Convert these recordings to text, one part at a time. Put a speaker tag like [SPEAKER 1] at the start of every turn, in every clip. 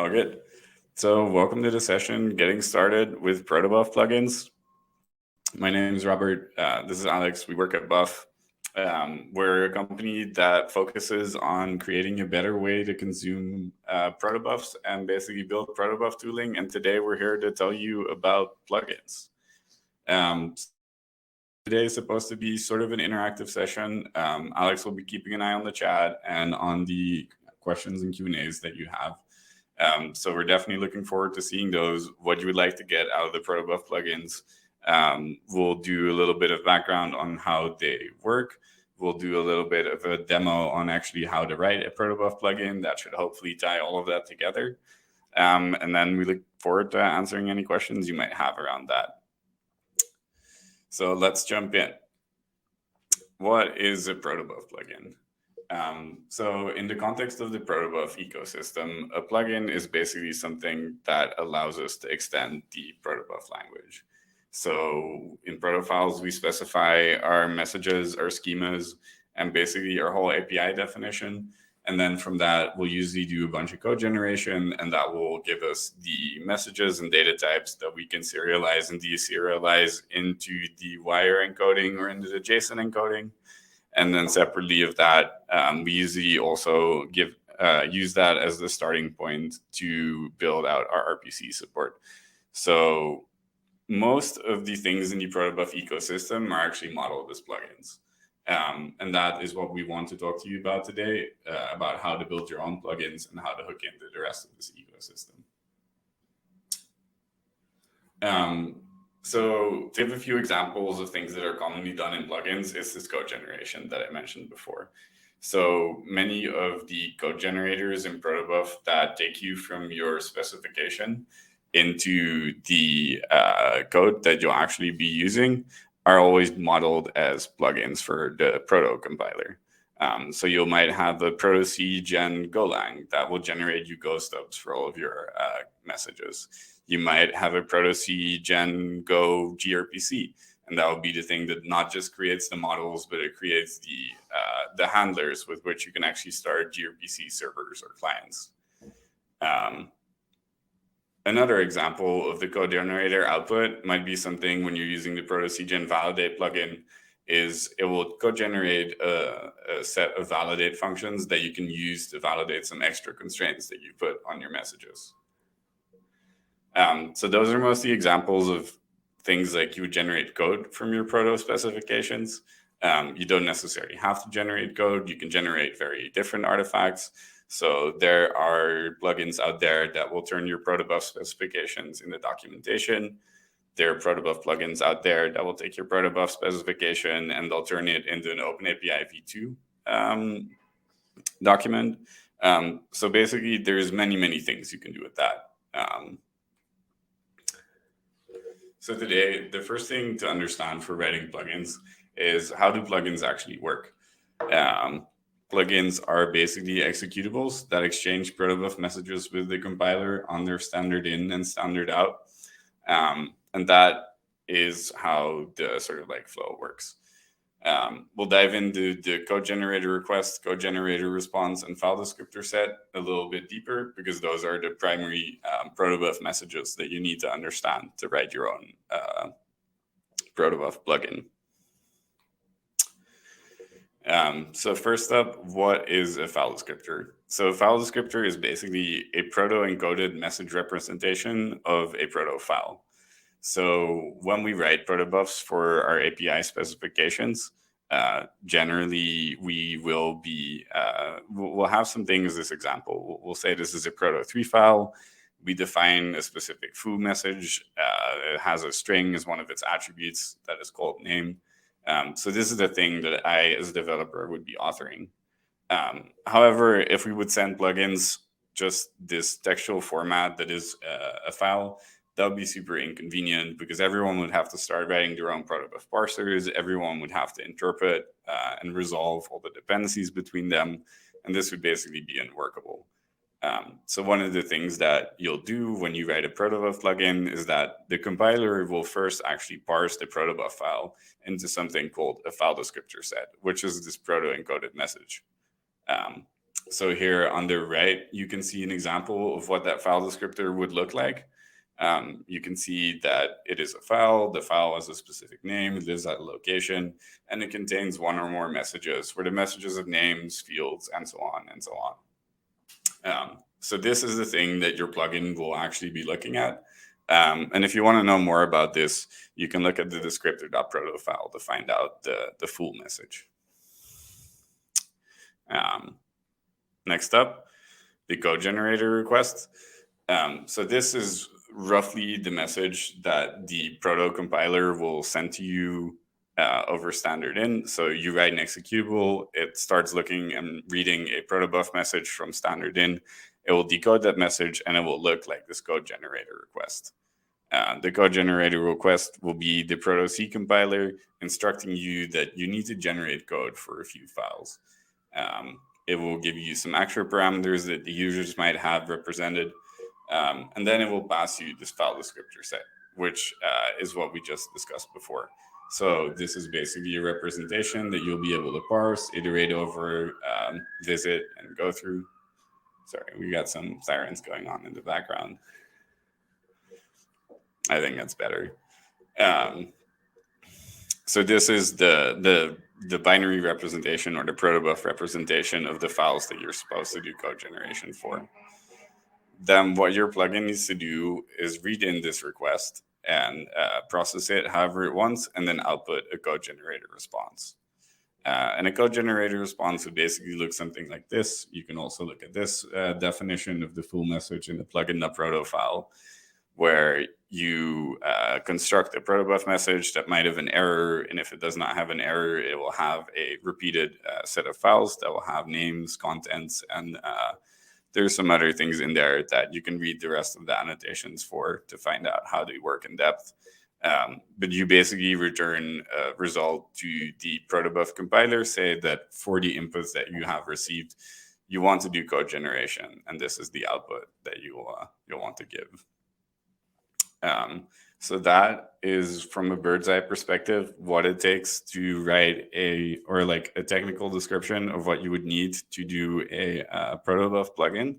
[SPEAKER 1] All good. So welcome to the session, Getting Started with Protobuf Plugins. My name is Robert. This is Alex. We work at Buff. We're a company that focuses on creating a better way to consume Protobufs and basically build Protobuf tooling. And today we're here to tell you about plugins. Today is supposed to be sort of an interactive session. Alex will be keeping an eye on the chat and on the questions and Q&As that you have. So we're definitely looking forward to seeing those, what you would like to get out of the Protobuf plugins. We'll do a little bit of background on how they work. We'll do a little bit of a demo on actually how to write a Protobuf plugin. That should hopefully tie all of that together. And then we look forward to answering any questions you might have around that. So let's jump in. What is a Protobuf plugin? So in the context of the Protobuf ecosystem, a plugin is basically something that allows us to extend the Protobuf language. So in protofiles, we specify our messages, our schemas, and basically our whole API definition. And then from that, we'll usually do a bunch of code generation, and that will give us the messages and data types that we can serialize and deserialize into the wire encoding or into the JSON encoding. And then separately of that, we usually also use that as the starting point to build out our RPC support. So most of the things in the Protobuf ecosystem are actually modeled as plugins. And that is what we want to talk to you about today, about how to build your own plugins and how to hook into the rest of this ecosystem. So to give a few examples of things that are commonly done in plugins is this code generation that I mentioned before. So many of the code generators in Protobuf that take you from your specification into the code that you'll actually be using are always modeled as plugins for the proto compiler. So you might have a proto C gen Golang that will generate you Go stubs for all of your messages. You might have a proto C gen Go gRPC, and that will be the thing that not just creates the models, but it creates the handlers with which you can actually start gRPC servers or clients. Another example of the code generator output might be something when you're using the proto C gen validate plugin, is it will code generate a set of validate functions that you can use to validate some extra constraints that you put on your messages. So those are mostly examples of things like you would generate code from your proto specifications. You don't necessarily have to generate code. You can generate very different artifacts. So there are plugins out there that will turn your Protobuf specifications into documentation. There are Protobuf plugins out there that will take your Protobuf specification and they'll turn it into an OpenAPI v2 document. So basically, there's many things you can do with that. So today, the first thing to understand for writing plugins is how do plugins actually work? Plugins are basically executables that exchange Protobuf messages with the compiler on their standard in and standard out. And that is how the sort of like flow works. We'll dive into the code generator request, code generator response, and file descriptor set a little bit deeper because those are the primary Protobuf messages that you need to understand to write your own Protobuf plugin. So first up, what is a file descriptor? So a file descriptor is basically a proto-encoded message representation of a proto file. So when we write protobufs for our API specifications, generally we will be, we'll have some things, this example. We'll say this is a proto3 file. We define a specific foo message. It has a string as one of its attributes that is called name. So this is the thing that I, as a developer, would be authoring. However, if we would send plugins just this textual format that is a file, that would be super inconvenient because everyone would have to start writing their own Protobuf parsers. Everyone would have to interpret and resolve all the dependencies between them. And this would basically be unworkable. So one of the things that you'll do when you write a Protobuf plugin is that the compiler will first actually parse the Protobuf file into something called a file descriptor set, which is this proto-encoded message. So here on the right, you can see an example of what that file descriptor would look like. You can see that it is a file. The file has a specific name, it lives at a location, and it contains one or more messages where the messages of names, fields, and so on and so on. So this is the thing that your plugin will actually be looking at. And if you want to know more about this, you can look at the descriptor.proto file to find out the full message. Next up, the code generator request. So this is roughly the message that the proto compiler will send to you over standard in. So you write an executable, it starts looking and reading a protobuf message from standard in. It will decode that message and it will look like this code generator request. The code generator request will be the proto C compiler instructing you that you need to generate code for a few files. It will give you some extra parameters that the users might have represented. And then it will pass you this file descriptor set, which is what we just discussed before. So this is basically a representation that you'll be able to parse, iterate over, visit, and go through. Sorry, we got some sirens going on in the background. I think that's better. So this is the binary representation or the protobuf representation of the files that you're supposed to do code generation for. Then what your plugin needs to do is read in this request and process it however it wants, and then output a code generator response. And a code generator response would basically look something like this. You can also look at this definition of the full message in the plugin.proto file, where you construct a protobuf message that might have an error, and if it does not have an error, it will have a repeated set of files that will have names, contents, and there's some other things in there that you can read the rest of the annotations for to find out how they work in depth. But you basically return a result to the protobuf compiler, say that for the inputs that you have received, you want to do code generation, and this is the output that you'll want to give. So that is, from a bird's eye perspective, what it takes to write a technical description of what you would need to do a protobuf plugin.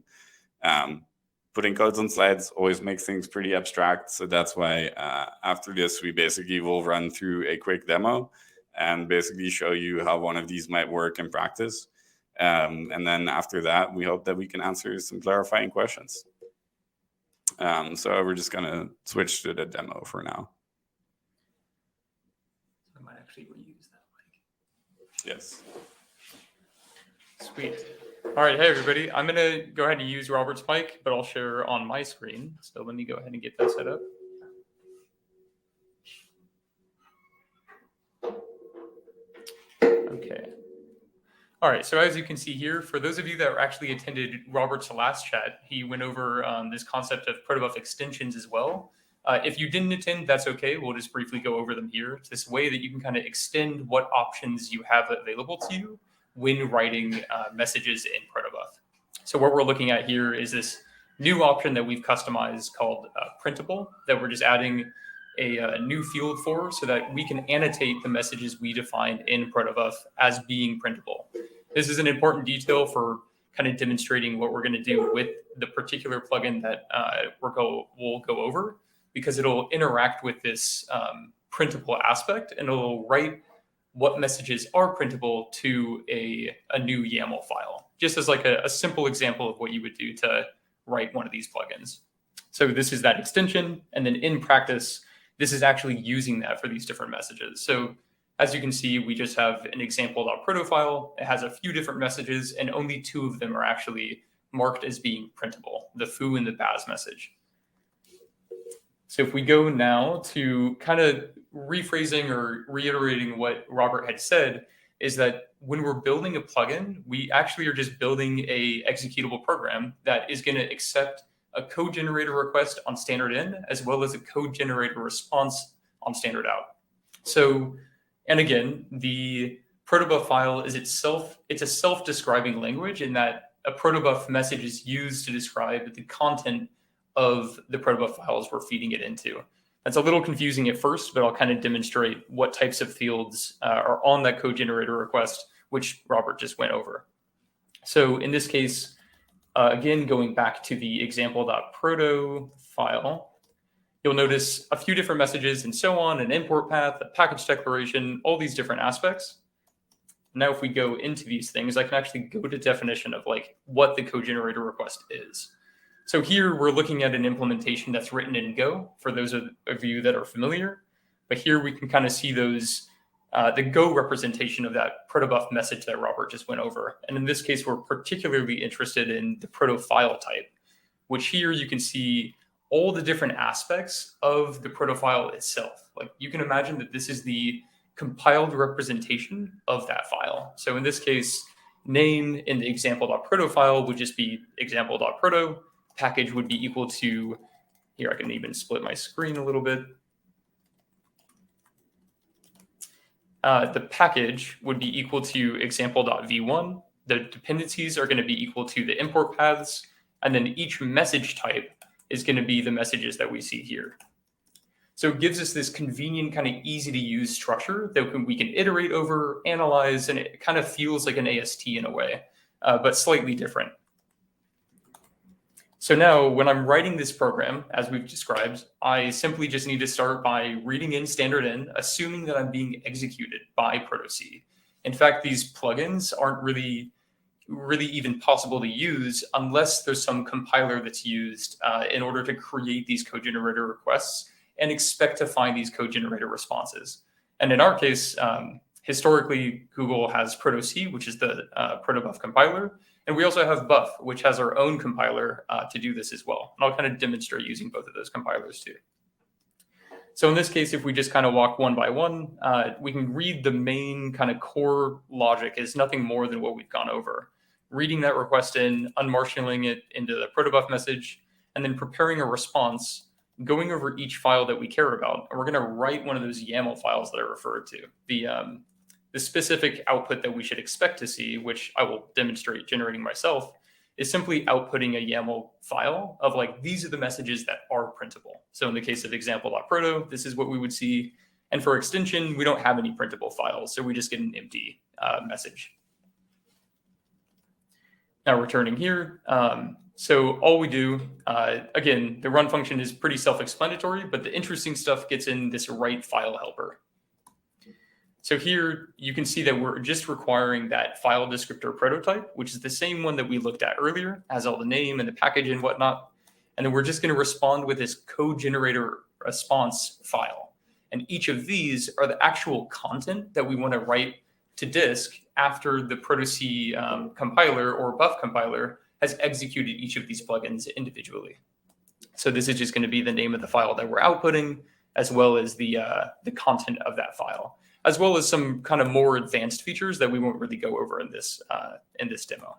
[SPEAKER 1] Putting codes on slides always makes things pretty abstract. So that's why after this, we basically will run through a quick demo and basically show you how one of these might work in practice. And then after that, we hope that we can answer some clarifying questions. So we're just going to switch to the demo for now.
[SPEAKER 2] I might actually reuse that mic.
[SPEAKER 1] Yes.
[SPEAKER 2] Sweet. All right. Hey, everybody. I'm going to go ahead and use Robert's mic, but I'll share on my screen. So let me go ahead and get that set up. Okay. All right, so as you can see here, for those of you that actually attended Robert's last chat, he went over this concept of protobuf extensions as well. If you didn't attend, that's okay. We'll just briefly go over them here. It's this way that you can kind of extend what options you have available to you when writing messages in protobuf. So what we're looking at here is this new option that we've customized called printable, that we're just adding a new field for so that we can annotate the messages we defined in protobuf as being printable. This is an important detail for kind of demonstrating what we're going to do with the particular plugin that we'll go over, because it'll interact with this printable aspect, and it'll write what messages are printable to a new YAML file, just as like a simple example of what you would do to write one of these plugins. So this is that extension, and then in practice, this is actually using that for these different messages. So as you can see, we just have an example.proto file. It has a few different messages, and only 2 of them are actually marked as being printable, the foo and the baz message. So if we go now to kind of rephrasing or reiterating what Robert had said, is that when we're building a plugin, we actually are just building a executable program that is going to accept a code generator request on standard in, as well as a code generator response on standard out. So, and again, the protobuf file is itself, it's a self-describing language in that a protobuf message is used to describe the content of the protobuf files we're feeding it into. That's a little confusing at first, but I'll kind of demonstrate what types of fields are on that code generator request, which Robert just went over. So in this case, again, going back to the example.proto file, you'll notice a few different messages and so on, an import path, a package declaration, all these different aspects. Now, if we go into these things, I can actually go to definition of like what the code generator request is. So here we're looking at an implementation that's written in Go for those of you that are familiar. But here we can kind of see those, the Go representation of that protobuf message that Robert just went over. And in this case, we're particularly interested in the proto file type, which here you can see all the different aspects of the proto file itself. Like you can imagine that this is the compiled representation of that file. So in this case, name in the example.proto file would just be example.proto. Package would be equal to, here I can even split my screen a little bit. The package would be equal to example.v1. The dependencies are going to be equal to the import paths. And then each message type is going to be the messages that we see here. So it gives us this convenient, kind of easy to use structure that we can iterate over, analyze, and it kind of feels like an AST in a way, but slightly different. So now when I'm writing this program, as we've described, I simply just need to start by reading in standard in, assuming that I'm being executed by Proto-C. In fact, these plugins aren't really even possible to use unless there's some compiler that's used in order to create these code generator requests and expect to find these code generator responses. And in our case, historically, Google has Proto-C, which is the Protobuf compiler. And we also have Buff, which has our own compiler to do this as well. And I'll kind of demonstrate using both of those compilers too. So in this case, if we just kind of walk one by one, we can read the main kind of core logic is nothing more than what we've gone over. Reading that request in, unmarshalling it into the protobuf message, and then preparing a response, going over each file that we care about. And we're going to write one of those YAML files that I referred to. The specific output that we should expect to see, which I will demonstrate generating myself, is simply outputting a YAML file of like, these are the messages that are printable. So in the case of example.proto, this is what we would see. And for extension, we don't have any printable files, so we just get an empty message. Now returning here, so all we do, again, the run function is pretty self-explanatory, but the interesting stuff gets in this write file helper. So here you can see that we're just requiring that file descriptor prototype, which is the same one that we looked at earlier, has all the name and the package and whatnot. And then we're just going to respond with this code generator response file. And each of these are the actual content that we want to write to disk after the Proto-C compiler or Buff compiler has executed each of these plugins individually. So this is just going to be the name of the file that we're outputting, as well as the content of that file, as well as some kind of more advanced features that we won't really go over in this demo.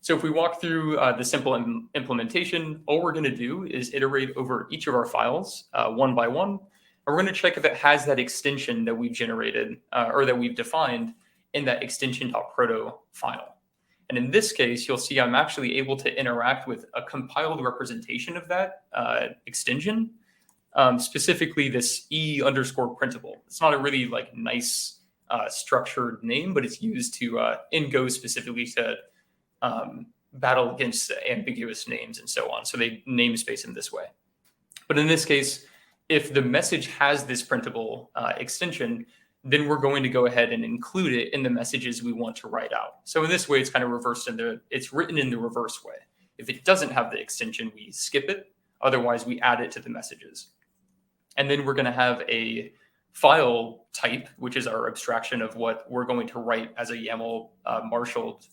[SPEAKER 2] So if we walk through the simple implementation, all we're going to do is iterate over each of our files one by one. And we're going to check if it has that extension that we've generated or that we've defined in that extension.proto file. And in this case, you'll see I'm actually able to interact with a compiled representation of that extension, specifically this e_printable. It's not a really like nice structured name, but it's used to in Go specifically to battle against ambiguous names and so on. So they namespace in this way. But in this case, if the message has this printable extension, then we're going to go ahead and include it in the messages we want to write out. So in this way, it's kind of reversed it's written in the reverse way. If it doesn't have the extension, we skip it. Otherwise, we add it to the messages. And then we're going to have a file type, which is our abstraction of what we're going to write as a YAML marshaled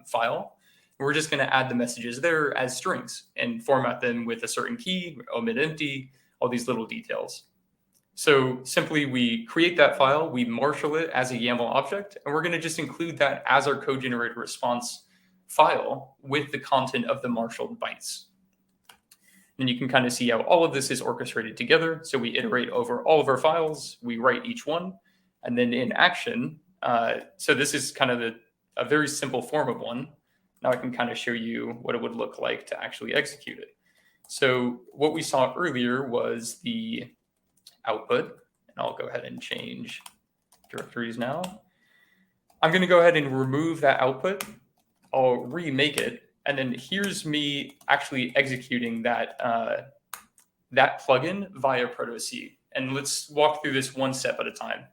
[SPEAKER 2] file. We're just going to add the messages there as strings and format them with a certain key, omit empty, all these little details. So simply we create that file, we marshal it as a YAML object, and we're going to just include that as our code generator response file with the content of the marshaled bytes. And you can kind of see how all of this is orchestrated together. So we iterate over all of our files, we write each one, and then in action, so this is kind of a very simple form of one. Now I can kind of show you what it would look like to actually execute it. So what we saw earlier was the output, and I'll go ahead and change directories now. I'm going to go ahead and remove that output. I'll remake it. And then here's me actually executing that, that plugin via Proto-C. And let's walk through this one step at a time.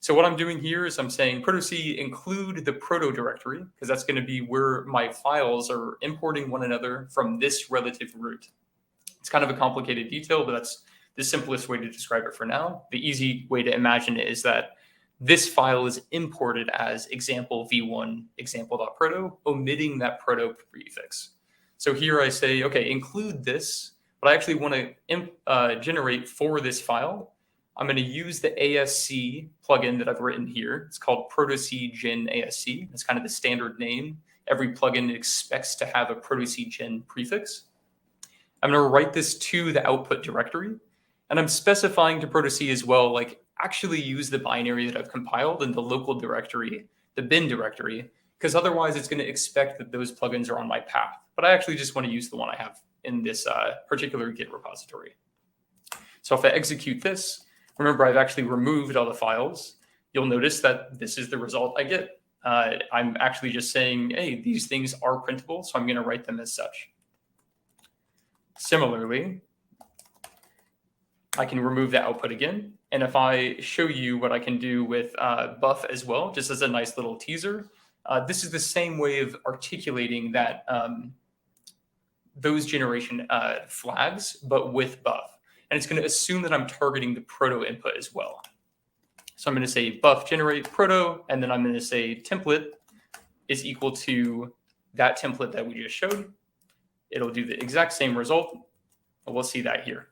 [SPEAKER 2] So what I'm doing here is I'm saying Proto-C include the proto directory, because that's going to be where my files are importing one another from this relative root. It's kind of a complicated detail, but that's the simplest way to describe it for now. The easy way to imagine it is that this file is imported as example v1 example.proto, omitting that proto prefix. So here I say, okay, include this, but I actually want to generate for this file. I'm going to use the ASC plugin that I've written here. It's called Proto-C Gen ASC. It's kind of the standard name. Every plugin expects to have a Proto-C Gen prefix. I'm going to write this to the output directory. And I'm specifying to Proto-C as well, like actually use the binary that I've compiled in the local directory, the bin directory, because otherwise it's going to expect that those plugins are on my path. But I actually just want to use the one I have in this particular Git repository. So if I execute this, remember I've actually removed all the files. You'll notice that this is the result I get. I'm actually just saying, hey, these things are printable, so I'm going to write them as such. Similarly, I can remove the output again. And if I show you what I can do with buff as well, just as a nice little teaser, this is the same way of articulating that those generation flags, but with buff. And it's going to assume that I'm targeting the proto input as well. So I'm going to say buff generate proto, and then I'm going to say template is equal to that template that we just showed. It'll do the exact same result. And we'll see that here.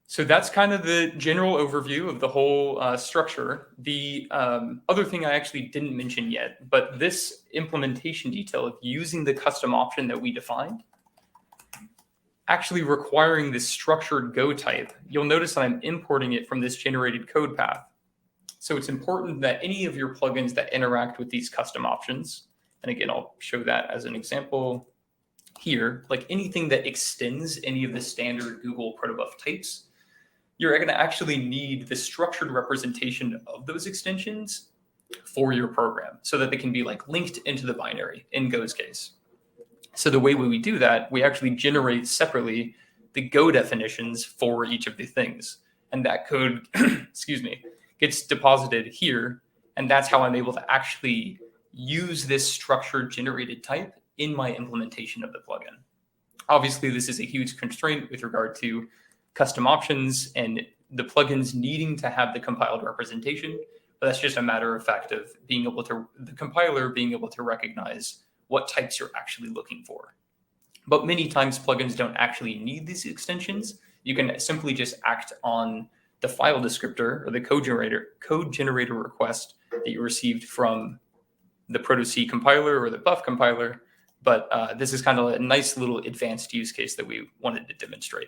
[SPEAKER 2] So that's kind of the general overview of the whole structure. The other thing I actually didn't mention yet, but this implementation detail of using the custom option that we defined, actually requiring this structured Go type, you'll notice that I'm importing it from this generated code path. So it's important that any of your plugins that interact with these custom options, and again, I'll show that as an example here, like anything that extends any of the standard Google Protobuf types, you're going to actually need the structured representation of those extensions for your program so that they can be like linked into the binary in Go's case. So the way we do that, we actually generate separately the Go definitions for each of the things. And that code, excuse me, gets deposited here. And that's how I'm able to actually use this structured generated type in my implementation of the plugin. Obviously, this is a huge constraint with regard to custom options and the plugins needing to have the compiled representation, but that's just a matter of fact of being able to, the compiler being able to recognize what types you're actually looking for. But many times plugins don't actually need these extensions. You can simply just act on the file descriptor or the code generator request that you received from the Proto-C compiler or the Buff compiler. But this is kind of a nice little advanced use case that we wanted to demonstrate.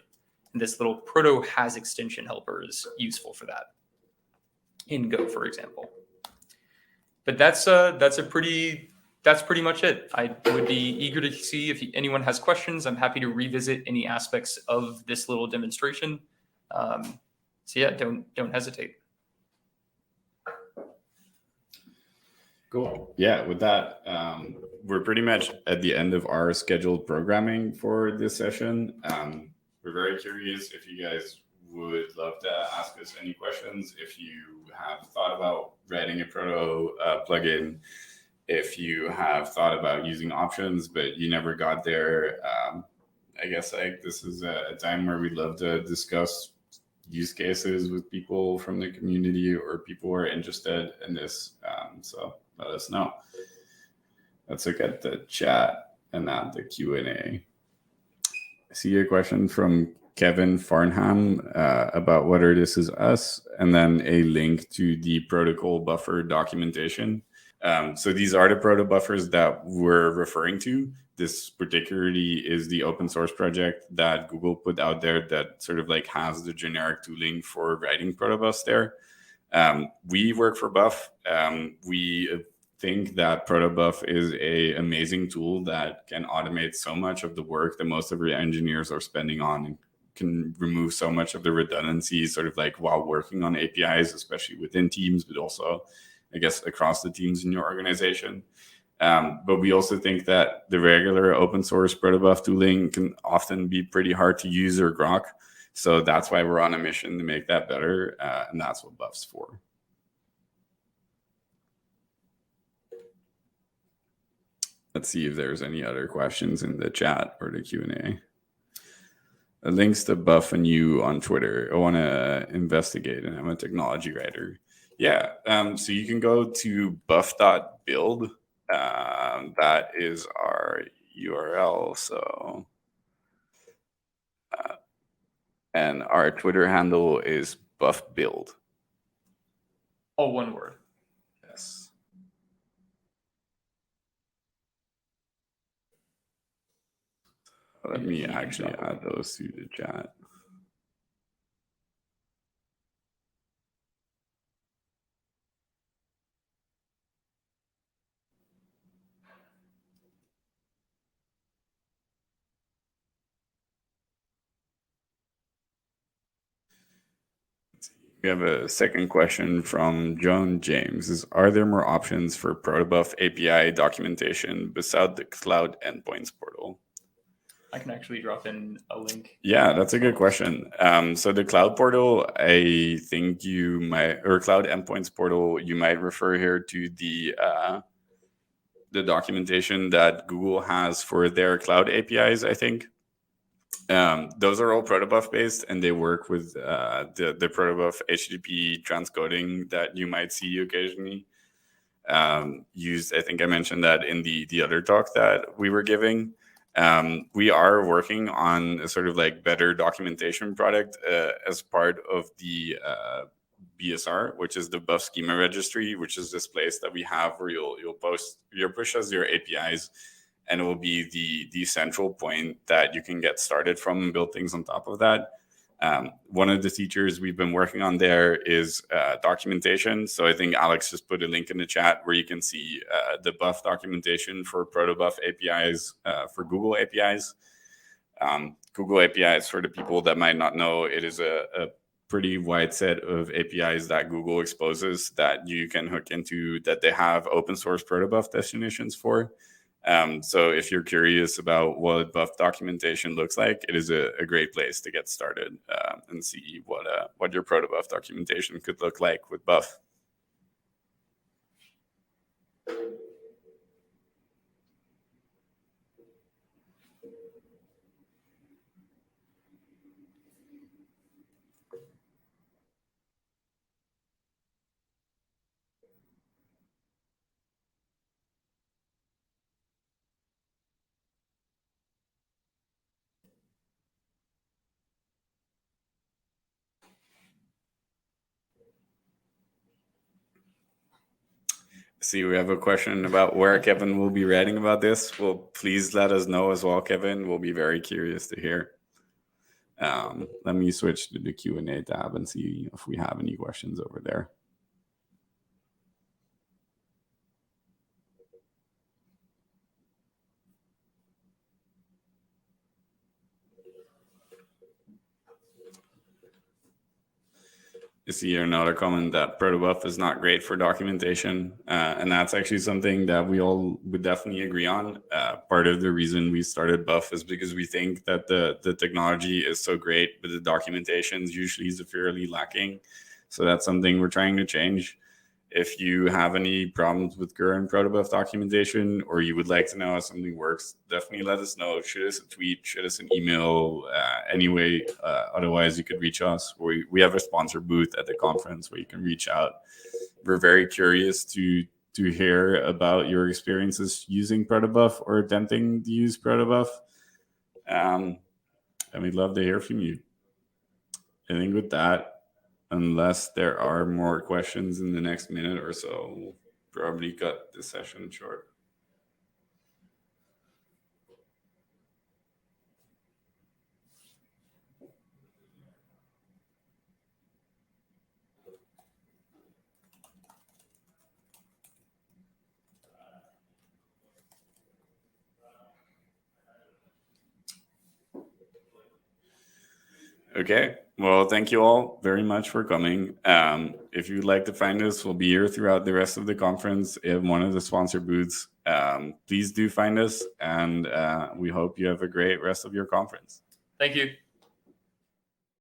[SPEAKER 2] And this little proto has extension helper is useful for that in Go, for example. But that's pretty much it. I would be eager to see if anyone has questions. I'm happy to revisit any aspects of this little demonstration. So yeah, don't hesitate.
[SPEAKER 1] Cool. Yeah, with that, we're pretty much at the end of our scheduled programming for this session. We're very curious if you guys would love to ask us any questions. If you have thought about writing a proto plugin, if you have thought about using options, but you never got there, I guess like this is a time where we'd love to discuss use cases with people from the community or people who are interested in this. So let us know. Let's look at the chat and not the Q&A. I see a question from Kevin Farnham about whether this is us, and then a link to the protocol buffer documentation. So these are the proto buffers that we're referring to. This particularly is the open source project that Google put out there that sort of like has the generic tooling for writing protobufs there. We work for Buff. We think that Protobuf is an amazing tool that can automate so much of the work that most of our engineers are spending on and can remove so much of the redundancy sort of like while working on APIs, especially within teams, but also I guess, across the teams in your organization. But we also think that the regular open source Protobuf tooling can often be pretty hard to use or grok. So that's why we're on a mission to make that better. And that's what Buff's for. Let's see if there's any other questions in the chat or the Q&A. Links to Buff and you on Twitter. I want to investigate, and I'm a technology writer. Yeah, so you can go to buff.build. That is our URL. So, and our Twitter handle is buffbuild.
[SPEAKER 2] All one word.
[SPEAKER 1] Yes. Let me actually add those to the chat. We have a second question from Joan James. Are there more options for Protobuf API documentation beside the Cloud Endpoints portal?
[SPEAKER 2] I can actually drop in a link.
[SPEAKER 1] Yeah, that's a good question. So the Cloud portal, I think you might, or Cloud Endpoints portal, you might refer here to the documentation that Google has for their cloud APIs, I think. Those are all Protobuf based, and they work with the Protobuf HTTP transcoding that you might see occasionally used. I think I mentioned that in the other talk that we were giving. We are working on a sort of like better documentation product as part of the BSR, which is the Buff Schema Registry, which is this place that we have where you'll push as your APIs, and it will be the central point that you can get started from and build things on top of that. One of the features we've been working on there is documentation. So I think Alex just put a link in the chat where you can see the Buff documentation for Protobuf APIs, for Google APIs. Google APIs, for the people that might not know, it is a pretty wide set of APIs that Google exposes that you can hook into, that they have open source Protobuf definitions for. So if you're curious about what Buff documentation looks like, it is a great place to get started and see what your Protobuf documentation could look like with Buff. See, we have a question about where Kevin will be writing about this. Well, please let us know as well, Kevin. We'll be very curious to hear. Let me switch to the Q&A tab and see if we have any questions over there. You see here another comment that Protobuf is not great for documentation. And that's actually something that we all would definitely agree on. Part of the reason we started Buff is because we think that the technology is so great, but the documentation is usually severely lacking. So that's something we're trying to change. If you have any problems with current Protobuf documentation, or you would like to know how something works, definitely let us know. Shoot us a tweet, shoot us an email, anyway. Otherwise, you could reach us. We have a sponsor booth at the conference where you can reach out. We're very curious to hear about your experiences using Protobuf or attempting to use Protobuf. And we'd love to hear from you. I think with that, unless there are more questions in the next minute or so, we'll probably cut the session short. Okay. Well, thank you all very much for coming. If you'd like to find us, we'll be here throughout the rest of the conference in one of the sponsor booths. Please do find us, and we hope you have a great rest of your conference.
[SPEAKER 2] Thank you.